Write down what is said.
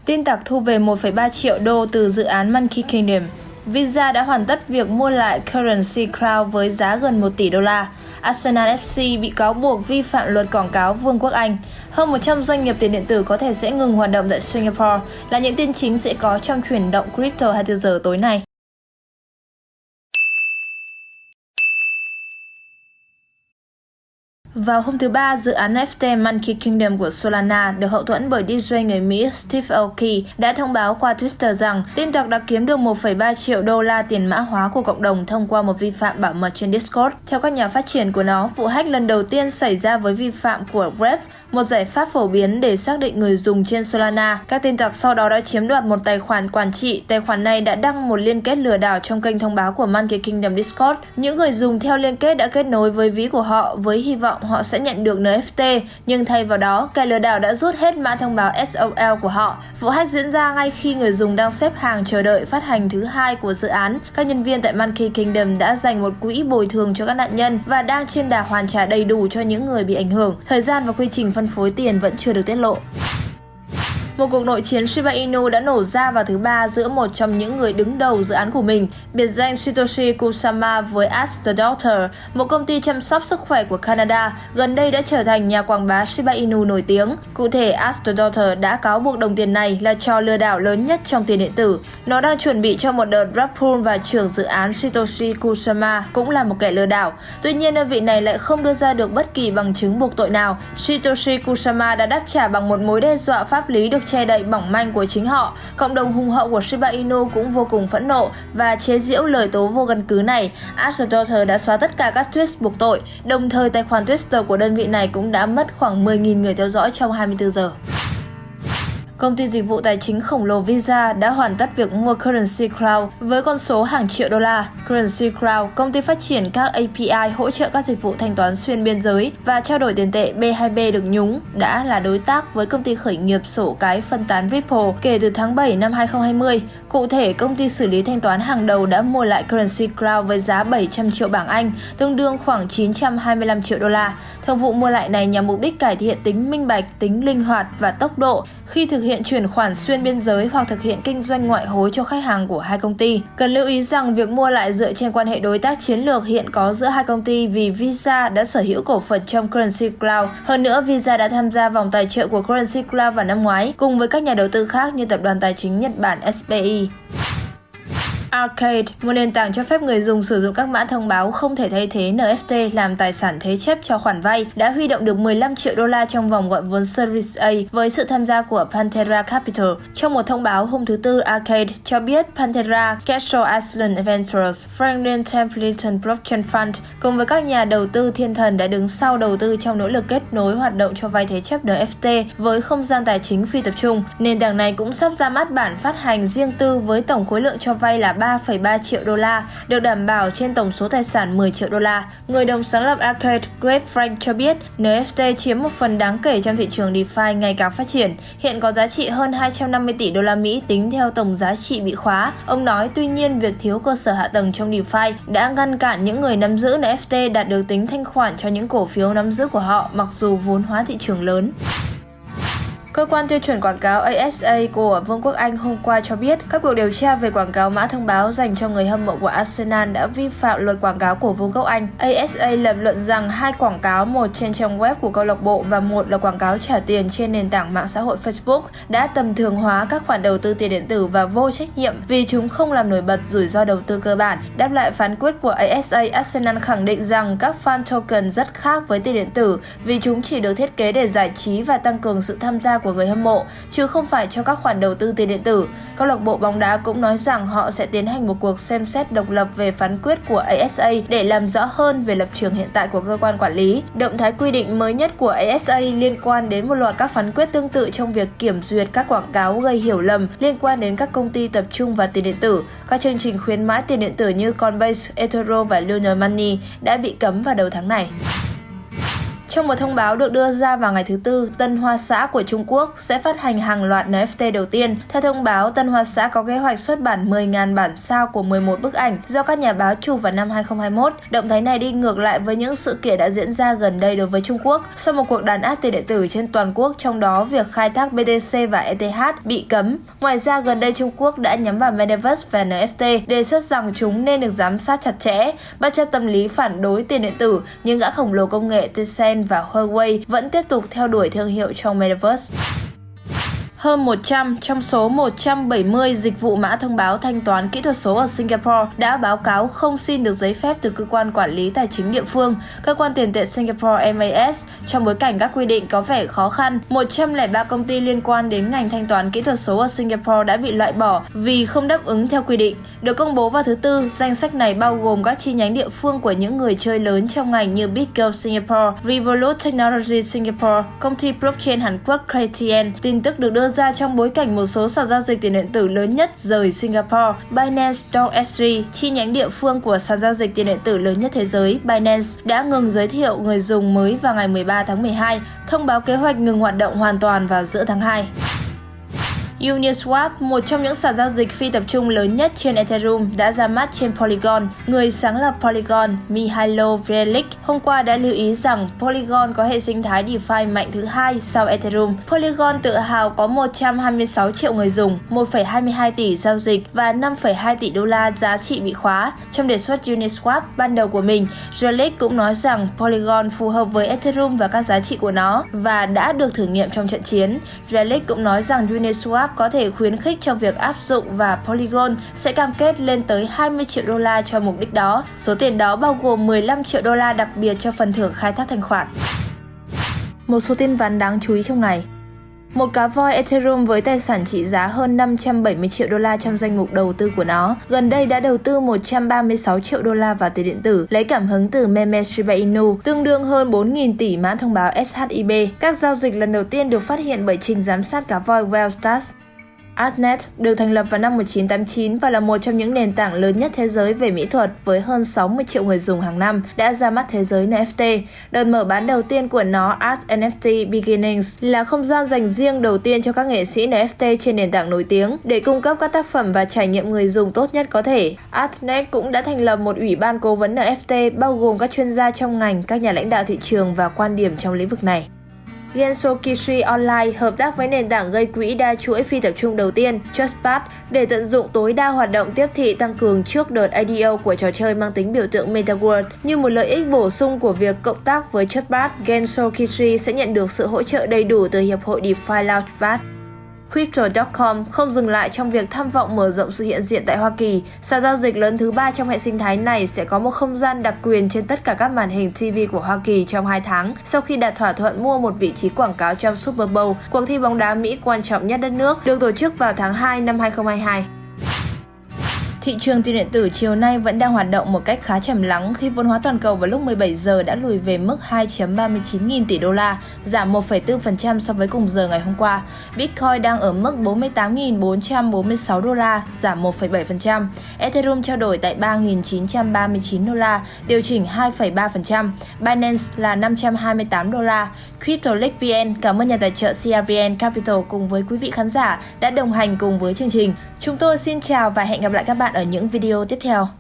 Tin tặc thu về 1,3 triệu đô từ dự án Monkey Kingdom. Visa đã hoàn tất việc mua lại Currency Cloud với giá gần 1 tỷ đô la. Arsenal FC bị cáo buộc vi phạm luật quảng cáo Vương quốc Anh. Hơn 100 doanh nghiệp tiền điện tử có thể sẽ ngừng hoạt động tại Singapore là những tin chính sẽ có trong chuyển động Crypto 24 giờ tối nay. Vào hôm thứ Ba, dự án NFT Monkey Kingdom của Solana được hậu thuẫn bởi DJ người Mỹ Steve Aoki đã thông báo qua Twitter rằng tin tặc đã kiếm được 1,3 triệu đô la tiền mã hóa của cộng đồng thông qua một vi phạm bảo mật trên Discord. Theo các nhà phát triển của nó, vụ hack lần đầu tiên xảy ra với vi phạm của Ref, một giải pháp phổ biến để xác định người dùng trên Solana. Các tin tặc sau đó đã chiếm đoạt một tài khoản quản trị. Tài khoản này đã đăng một liên kết lừa đảo trong kênh thông báo của Monkey Kingdom Discord. Những người dùng theo liên kết đã kết nối với ví của họ với hy vọng họ sẽ nhận được NFT, nhưng thay vào đó, kẻ lừa đảo đã rút hết mã thông báo SOL của họ. Vụ hack diễn ra ngay khi người dùng đang xếp hàng chờ đợi phát hành thứ hai của dự án. Các nhân viên tại Monkey Kingdom đã dành một quỹ bồi thường cho các nạn nhân và đang trên đà hoàn trả đầy đủ cho những người bị ảnh hưởng. Thời gian và quy trình phân phối tiền vẫn chưa được tiết lộ. Một cuộc nội chiến Shiba Inu đã nổ ra vào thứ Ba giữa một trong những người đứng đầu dự án của mình, biệt danh Satoshi Kusama với Ask the Doctor, một công ty chăm sóc sức khỏe của Canada, gần đây đã trở thành nhà quảng bá Shiba Inu nổi tiếng. Cụ thể, Ask the Doctor đã cáo buộc đồng tiền này là trò lừa đảo lớn nhất trong tiền điện tử. Nó đang chuẩn bị cho một đợt rug pull và trưởng dự án Satoshi Kusama cũng là một kẻ lừa đảo. Tuy nhiên, đơn vị này lại không đưa ra được bất kỳ bằng chứng buộc tội nào. Satoshi Kusama đã đáp trả bằng một mối đe dọa pháp lý được che đậy mỏng manh của chính họ. Cộng đồng hùng hậu của Shiba Inu cũng vô cùng phẫn nộ và chế giễu lời tố vô căn cứ này. Ask the Doctor đã xóa tất cả các tweet buộc tội. Đồng thời, tài khoản Twitter của đơn vị này cũng đã mất khoảng 10.000 người theo dõi trong 24 giờ. Công ty dịch vụ tài chính khổng lồ Visa đã hoàn tất việc mua Currency Cloud với con số hàng triệu đô la. Currency Cloud, công ty phát triển các API hỗ trợ các dịch vụ thanh toán xuyên biên giới và trao đổi tiền tệ B2B được nhúng, đã là đối tác với công ty khởi nghiệp sổ cái phân tán Ripple kể từ tháng 7 năm 2020. Cụ thể, công ty xử lý thanh toán hàng đầu đã mua lại Currency Cloud với giá 700 triệu bảng Anh, tương đương khoảng 925 triệu đô la. Thương vụ mua lại này nhằm mục đích cải thiện tính minh bạch, tính linh hoạt và tốc độ khi thực hiện chuyển khoản xuyên biên giới hoặc thực hiện kinh doanh ngoại hối cho khách hàng của hai công ty. Cần lưu ý rằng việc mua lại dựa trên quan hệ đối tác chiến lược hiện có giữa hai công ty vì Visa đã sở hữu cổ phần trong Currency Cloud. Hơn nữa, Visa đã tham gia vòng tài trợ của Currency Cloud vào năm ngoái cùng với các nhà đầu tư khác như tập đoàn tài chính Nhật Bản SBI. Arcade, một nền tảng cho phép người dùng sử dụng các mã thông báo không thể thay thế NFT làm tài sản thế chấp cho khoản vay, đã huy động được 15 triệu đô la trong vòng gọi vốn Series A với sự tham gia của Pantera Capital. Trong một thông báo hôm thứ Tư, Arcade cho biết Pantera, Castle Island Ventures, Franklin Templeton Blockchain Fund cùng với các nhà đầu tư thiên thần đã đứng sau đầu tư trong nỗ lực kết nối hoạt động cho vay thế chấp NFT với không gian tài chính phi tập trung. Nền tảng này cũng sắp ra mắt bản phát hành riêng tư với tổng khối lượng cho vay là 3,3 triệu đô la, được đảm bảo trên tổng số tài sản 10 triệu đô la. Người đồng sáng lập Arcade, Greg Frank cho biết NFT chiếm một phần đáng kể trong thị trường DeFi ngày càng phát triển. Hiện có giá trị hơn 250 tỷ đô la Mỹ tính theo tổng giá trị bị khóa. Ông nói tuy nhiên việc thiếu cơ sở hạ tầng trong DeFi đã ngăn cản những người nắm giữ NFT đạt được tính thanh khoản cho những cổ phiếu nắm giữ của họ mặc dù vốn hóa thị trường lớn. Cơ quan tiêu chuẩn quảng cáo ASA của Vương quốc Anh hôm qua cho biết các cuộc điều tra về quảng cáo mã thông báo dành cho người hâm mộ của Arsenal đã vi phạm luật quảng cáo của Vương quốc Anh. ASA lập luận rằng hai quảng cáo, một trên trang web của câu lạc bộ và một là quảng cáo trả tiền trên nền tảng mạng xã hội Facebook, đã tầm thường hóa các khoản đầu tư tiền điện tử và vô trách nhiệm vì chúng không làm nổi bật rủi ro đầu tư cơ bản. Đáp lại phán quyết của ASA, Arsenal khẳng định rằng các fan token rất khác với tiền điện tử vì chúng chỉ được thiết kế để giải trí và tăng cường sự tham gia của người hâm mộ, chứ không phải cho các khoản đầu tư tiền điện tử. Câu lạc bộ bóng đá cũng nói rằng họ sẽ tiến hành một cuộc xem xét độc lập về phán quyết của ASA để làm rõ hơn về lập trường hiện tại của cơ quan quản lý. Động thái quy định mới nhất của ASA liên quan đến một loạt các phán quyết tương tự trong việc kiểm duyệt các quảng cáo gây hiểu lầm liên quan đến các công ty tập trung vào tiền điện tử. Các chương trình khuyến mãi tiền điện tử như Coinbase, eToro và Lunar Money đã bị cấm vào đầu tháng này. Trong một thông báo được đưa ra vào ngày thứ Tư, Tân Hoa Xã của Trung Quốc sẽ phát hành hàng loạt NFT đầu tiên. Theo thông báo, Tân Hoa Xã có kế hoạch xuất bản 10.000 bản sao của 11 bức ảnh do các nhà báo chụp vào năm 2021. Động thái này đi ngược lại với những sự kiện đã diễn ra gần đây đối với Trung Quốc sau một cuộc đàn áp tiền điện tử trên toàn quốc, trong đó việc khai thác BTC và ETH bị cấm. Ngoài ra, gần đây Trung Quốc đã nhắm vào Metaverse và NFT, đề xuất rằng chúng nên được giám sát chặt chẽ. Bất chấp tâm lý phản đối tiền điện tử, nhưng gã khổng lồ công nghệ Tencent và Huawei vẫn tiếp tục theo đuổi thương hiệu trong Metaverse. Hơn 100 trong số 170 dịch vụ mã thông báo thanh toán kỹ thuật số ở Singapore đã báo cáo không xin được giấy phép từ cơ quan quản lý tài chính địa phương, cơ quan tiền tệ Singapore MAS. Trong bối cảnh các quy định có vẻ khó khăn, 103 công ty liên quan đến ngành thanh toán kỹ thuật số ở Singapore đã bị loại bỏ vì không đáp ứng theo quy định. Được công bố vào thứ Tư, danh sách này bao gồm các chi nhánh địa phương của những người chơi lớn trong ngành như BitGo Singapore, Revolut Technology Singapore, công ty blockchain Hàn Quốc KTN. Tin tức được đưa ra trong bối cảnh một số sàn giao dịch tiền điện tử lớn nhất rời Singapore. Binance.sg, chi nhánh địa phương của sàn giao dịch tiền điện tử lớn nhất thế giới, Binance, đã ngừng giới thiệu người dùng mới vào ngày 13 tháng 12, thông báo kế hoạch ngừng hoạt động hoàn toàn vào giữa tháng 2. Uniswap, một trong những sàn giao dịch phi tập trung lớn nhất trên Ethereum, đã ra mắt trên Polygon. Người sáng lập Polygon, Mihailo Vrelic, hôm qua đã lưu ý rằng Polygon có hệ sinh thái DeFi mạnh thứ hai sau Ethereum. Polygon tự hào có 126 triệu người dùng, 1,22 tỷ giao dịch và 5,2 tỷ đô la giá trị bị khóa. Trong đề xuất Uniswap ban đầu của mình, Vrelic cũng nói rằng Polygon phù hợp với Ethereum và các giá trị của nó và đã được thử nghiệm trong trận chiến. Vrelic cũng nói rằng Uniswap có thể khuyến khích trong việc áp dụng và Polygon sẽ cam kết lên tới 20 triệu đô la cho mục đích đó. Số tiền đó bao gồm 15 triệu đô la đặc biệt cho phần thưởng khai thác thanh khoản. Một số tin vắn đáng chú ý trong ngày. Một cá voi Ethereum với tài sản trị giá hơn 570 triệu đô la trong danh mục đầu tư của nó, gần đây đã đầu tư 136 triệu đô la vào tiền điện tử, lấy cảm hứng từ meme Shiba Inu, tương đương hơn 4.000 tỷ mã thông báo SHIB. Các giao dịch lần đầu tiên được phát hiện bởi trình giám sát cá voi Wellstats. Artnet được thành lập vào năm 1989 và là một trong những nền tảng lớn nhất thế giới về mỹ thuật với hơn 60 triệu người dùng hàng năm, đã ra mắt thế giới NFT. Đợt mở bán đầu tiên của nó, Art NFT Beginnings, là không gian dành riêng đầu tiên cho các nghệ sĩ NFT trên nền tảng nổi tiếng để cung cấp các tác phẩm và trải nghiệm người dùng tốt nhất có thể. Artnet cũng đã thành lập một ủy ban cố vấn NFT bao gồm các chuyên gia trong ngành, các nhà lãnh đạo thị trường và quan điểm trong lĩnh vực này. Gensokisri Online hợp tác với nền tảng gây quỹ đa chuỗi phi tập trung đầu tiên, JustPath, để tận dụng tối đa hoạt động tiếp thị tăng cường trước đợt IDO của trò chơi mang tính biểu tượng MetaWorld. Như một lợi ích bổ sung của việc cộng tác với JustPath, Gensokisri sẽ nhận được sự hỗ trợ đầy đủ từ Hiệp hội DeFi Launchpad. Crypto.com không dừng lại trong việc tham vọng mở rộng sự hiện diện tại Hoa Kỳ. Sàn giao dịch lớn thứ 3 trong hệ sinh thái này sẽ có một không gian đặc quyền trên tất cả các màn hình TV của Hoa Kỳ trong 2 tháng sau khi đạt thỏa thuận mua một vị trí quảng cáo trong Super Bowl, cuộc thi bóng đá Mỹ quan trọng nhất đất nước, được tổ chức vào tháng 2 năm 2022. Thị trường tiền điện tử chiều nay vẫn đang hoạt động một cách khá trầm lắng khi vốn hóa toàn cầu vào lúc 17 giờ đã lùi về mức 2,39 nghìn tỷ đô la, giảm 1,4% so với cùng giờ ngày hôm qua. Bitcoin đang ở mức 48.446 đô la, giảm 1,7%. Ethereum trao đổi tại 3.939 đô la, điều chỉnh 2,3%. Binance là 528 đô la. CryptoLeak VN cảm ơn nhà tài trợ CRVN Capital cùng với quý vị khán giả đã đồng hành cùng với chương trình. Chúng tôi xin chào và hẹn gặp lại các bạn ở những video tiếp theo.